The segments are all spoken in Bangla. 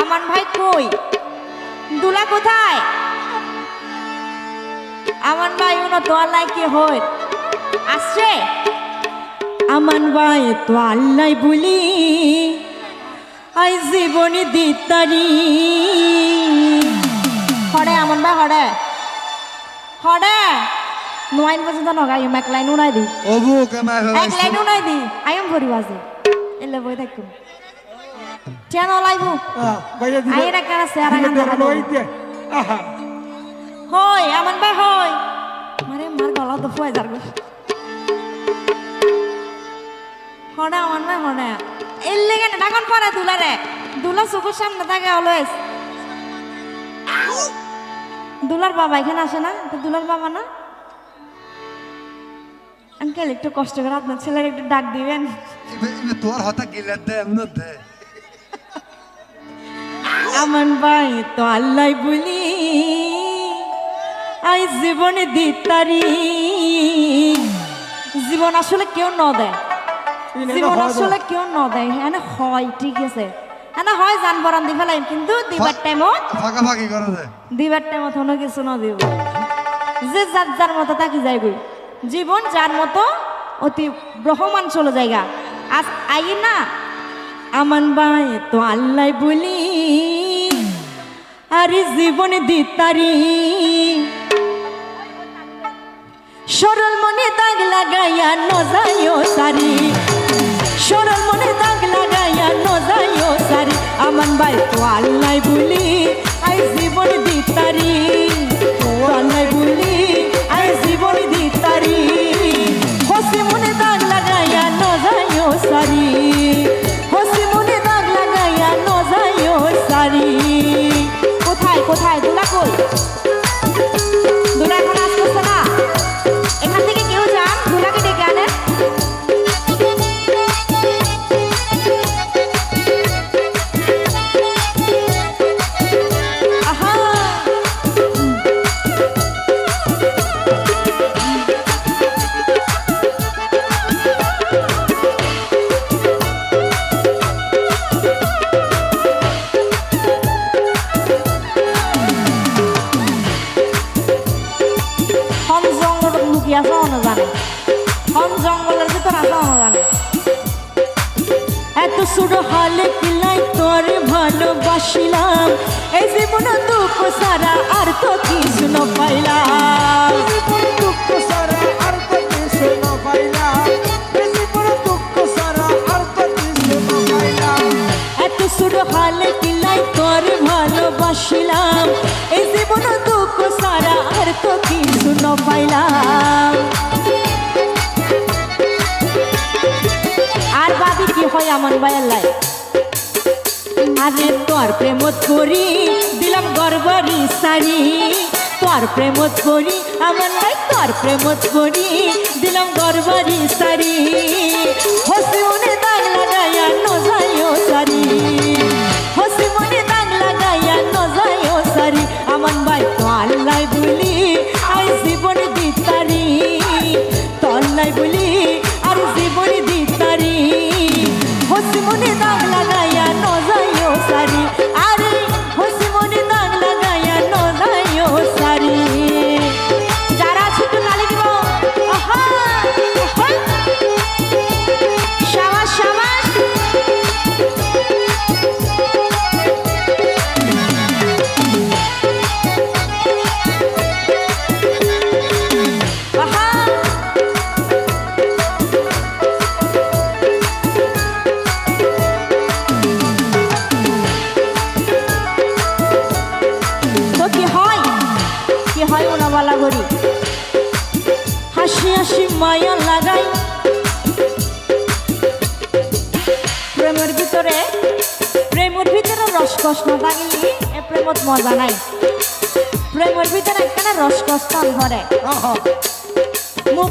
আমান ভাই কই? দুলা কোথায়? আমান ভাই উনো তো আল্লাহ কি হয় আসছে? আমান ভাই তো আল্লাহ বলি আই জীবনী দিতারি হরে আমান ভাই হরে হরে নোয়াইন পর্যন্ত নগাই এক লাইন উনাই দি ওবু কেমাই এক লাইন উনাই দি আইম ভরি বাজে এলে বই থাকুম চেন লাইবু আই রা কারা সেরা গান হই আমান ভাই হই মারে মার গলা তো ফুয়াই যার গো হড়া আমান ভাই হড়া এলে কেন ঢাকন পরে দুলারে দুলা চোখের সামনে থাকে অলওয়েজ দুলার বাবা এখানে আসে না দুলার বাবা না আঙ্কেল একটু কষ্ট করে আপনার ছেলের একটু ডাক দিবেন তোর হতা গিলার দে এমন দে আমান ভাই তো আল্লাহ বলি আই জীবনে দিতারি জীবন আসলে কেউ ন দেয় জীবন আসলে কেউ ন দেয় হ্যাঁ হয় ঠিক আছে হ্যাঁ হয় জান বরান দি ফেলাই কিন্তু দিবার টাইমত ফাঁকা ফাঁকি করে দে দিবার টাইমত হনো কিছু ন দিব যে যার যার মতো তাকি যায় গই জীবন যার মতো অতি ব্রহ্মাণ চলে জায়গা আজ আই না আমান ভাই তো আল্লাহ বলি আরে জীবনে দিতারি সরল মনে দাগ লাগাইয়া নজাইও সারি সরল মনে দাগ লাগাইয়া নজাইও সারি আমান ভাই তো আল্লাহ বলি আই জীবন দিতারি আল্লাহ বলি আই জীবন দিতারি হসি মনে দাগ লাগাইয়া নজাইও সারি হসি মনে দাগ লাগাইয়া নজাইও সারি কোথায় কোথায় দুলা কই দুলা এখন আসতেছে না এখান থেকে কেউ যান দুলাকে ডেকে আনেন আহা হম জঙ্গল লুকিয়ে আছে অন্য জানে হম জঙ্গলের ভিতর আছে অন্য জানে এত সুড়ো হালে কিলাই তোর ভালোবাসিলাম এই জীবন দুঃখ সারা আর তো কিছু ন পাইলাম দুঃখ সারা আর তো কিছু না পাইলাম জীবন দুঃখ সারা আর তো কিছু না পাইলাম এত সুড়ো হালে কিলাই তোর ভালোবাসিলাম এই জীবন দুঃখ সারা আর তো কিছু ন পাইলাম আর বাদি কি হয় আমান ভাইয়ের লাই আরে তোর প্রেমত করি দিলাম গর্বরি সারি তোর প্রেমত করি আমান ভাই তোর প্রেমত করি দিলাম গর্বরি সারি হসি মনে দাগ লাগাইয়া নজাইও সারি হসি মনে দাগ লাগাইয়া নজাইও সারি আমান ভাই তো আল্লাহ বলি আই জীবন দিতারি তো আল্লাহ বলি আর জীবন দিতারি হসি মনে দাগ লাগাইয়া নজাইও সারি আরে হসি মনে দাগ লাগাইয়া নজাইও সারি যারা ছোট গালি দিব আহা আহা শাবাশ শাবাশ আহা তো কি হয় ওনাওয়ালা ঘড়ি হাসি হাসি মায়া লাগাই প্রেমের ভিতরে রসকস না থাকলে এ প্রেমত মজা নাই প্রেমের ভিতরে একটা রসকস ধরে মুখ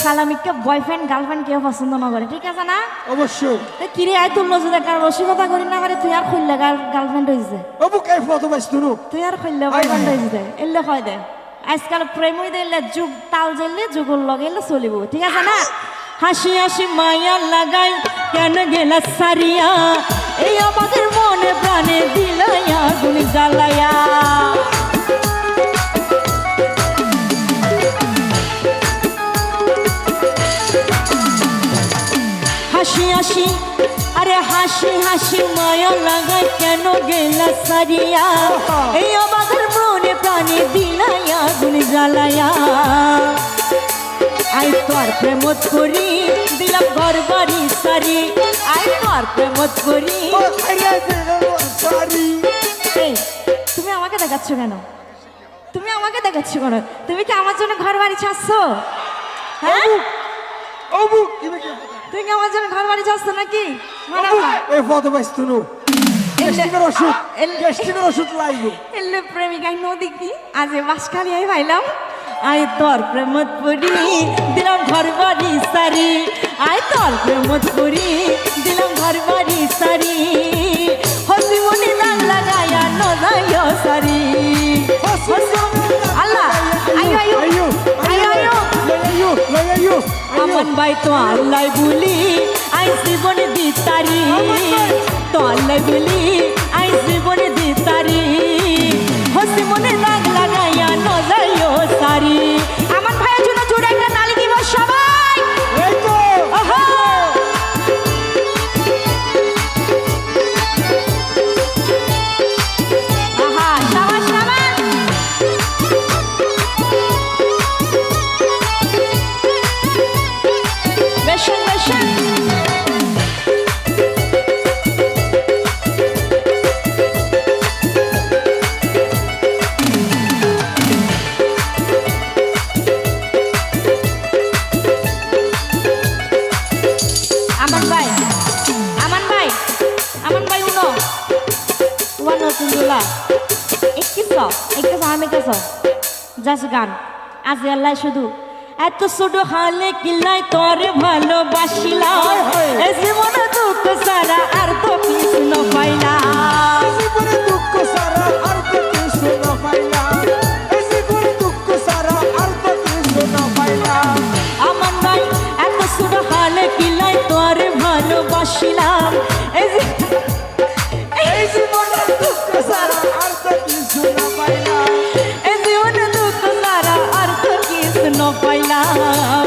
খালামিকে বয়ফ্রেন্ড গার্লফ্রেন্ড কেউ পছন্দ না করে ঠিক আছে না অবশ্যই কিরে আয় তুললো যদি কার রসিকতা করি না পারে তুই আর খুললে গার্লফ্রেন্ড হয়েছে তুই আর খুললে বয়ফ্রেন্ড হয়েছে এলে হয় দে আজকাল প্রেমই দিলে যুগ তাল জ্বললে যুগল লগে চলিব ঠিক আছে না হাসি হাসি মায়া লাগাই কেন গেলা সারিয়া এই আমাদের হাসি আরে হাসি হাসি মায়া লাগাই কেন গেলা সারিয়া এই অবাকের মনে প্রাণে দিলাই আগুন জ্বালায়া আই তোর প্রেমত করি দিলাম ঘর বাড়ি সারি আই তোর প্রেমত করি ও খাইয়া সারি এই তুমি আমাকে দেখাচ্ছ কেন তুমি আমাকে দেখাচ্ছ কেন তুমি কি আমার জন্য ঘর বাড়ি ছাড়ছো হ্যাঁ ওবু কিবে কি তুমি কি আমার জন্য ঘর বাড়ি ছাড়ছো নাকি মানা না এই ফটো বাইস্তুনো গ্যাস্ট্রিকের ওষুধ লাগবে এলে প্রেমিকাই নদী কি আজ বাসখালি আই ভাইলাম আই তোর প্রেমত পড়ি দিলাম ঘর বাড়ি সারি আই তোর প্রেমত পড়ি দিলাম ঘর বাড়ি সারি হসি মনে দাগ লাগায়া নজাইও সারি আল্লাহ আয়ো আয়ো আয়ো আয়ো আমন ভাই তো আল্লাহ বলি আই জীবনে দিতারি তো আল্লাহ বলি আই জীবনে দিতারি হসি মনে দাগ লাগাইয়া নজাইও সারি আমন ভাইয়ের জন্য জোরে একটা তালি দিব সবাই এই তো ওহো আহা শাবাশ শাবাশ বেশন বেশন aman bay uno uno tundula ikkiso আমি কেছো জাস গান আজ আল্লাহ শুধু এত ছোট হালে কিলাই তোরে ভালোবাসিলাম এই জীবনে দুঃখ সারা আর তো কিছু না পাইলাম জীবনে দুঃখ সারা আর তো কিছু না পাইলাম এই জীবনে দুঃখ সারা আর তো কিছু না পাইলাম আমার ভাই এত ছোট হালে কিলাই তোরে ভালোবাসিলাম এই জীবনে দুঃখ সারা আর তো কিছু না পাইলাম এই জীবনে দুঃখ সারা আর তো কিছু না পাইলাম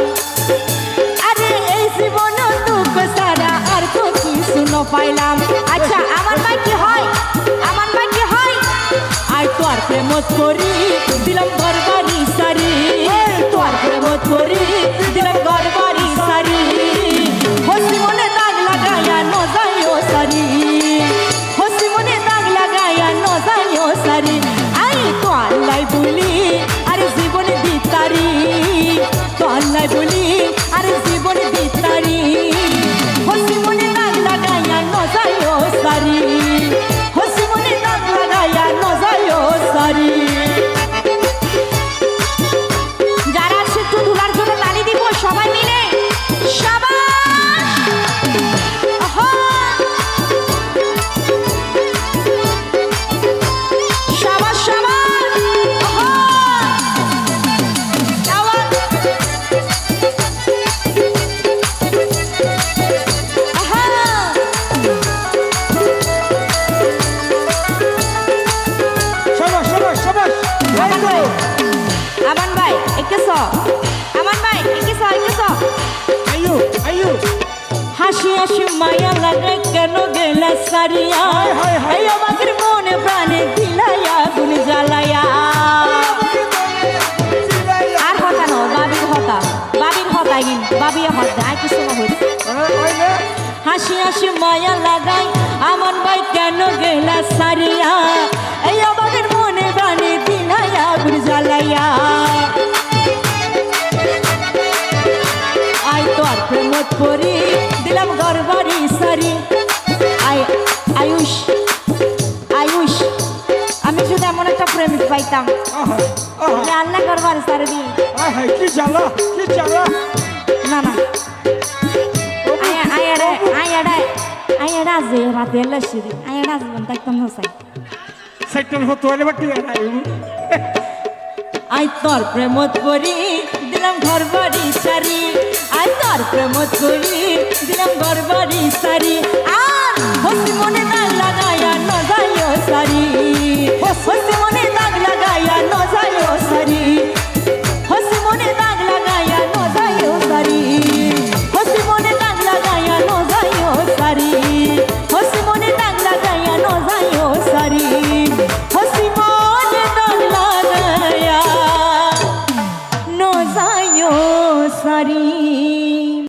আরে এই জীবনে দুঃখ সারা আর তো কিছু না পাইলাম আচ্ছা আমার ভাই কি হয় আই তোর প্রেমত করি দিলাম ঘর বাড়ি সারি তোর প্রেমত করি দিলাম ঘর বাড়ি সারি হসি মনে দাগ লাগায়া নজাইও সারি হসি মনে দাগ লাগায়া নজাইও সারি আই তো আল্লাহ বলি আরে জীবনে দিতারি তো আল্লাহ বলি আরে জীবনে দিতারি হসি মনে দাগ লাগায়া নজাইও সারি হসি মনে দাগ লাগায়া নজাইও সারি যারা আছে একটু ধুলার জন্য তালি দিব সবাই মিলে শাবাশ আহা শাবাশ শাবাশ আহা শাবাশ আহা শাবাশ শাবাশ শাবাশ এই তো আমান ভাই একেছো আইয়ো আইয়ো হাসি হাসি মায়া লাগে কেন গেলা সারিয়া হায়, হায়। এই আমাদের মনে প্রাণে দিলাইয়া গুণ জ্বালায়া আর হতা ন বাবির হতা গিন বাবিয়ে হতা আই কিছু না হইছে ওইলে হাসি হাসি মায়া লাগাই আমার ভাই কেন গেলা সারিয়া এই আমাদের মনে প্রাণে দিলাইয়া গুণ জ্বালায়া আই তোর প্রেমত পড়ি দিলাম ঘর বাড়ি সারি আয়ুষ আমি যদি এমন একটা প্রেমিক পাইতাম আহা আহা রান্না ঘর বাড়ি সারি দিই আহা কি জ্বালা না আয়াডা যে রাতে এলে সিঁড়ি আয়াডা জীবন দেখতাম হোসাই সেক্টর হতো এলে বাটি আই তোর প্রেমত পড়ি দিলাম ঘর বাড়ি সারি আই তোর প্রেমত পড়ি দিলাম ঘর বাড়ি সারি আর হসি মনে না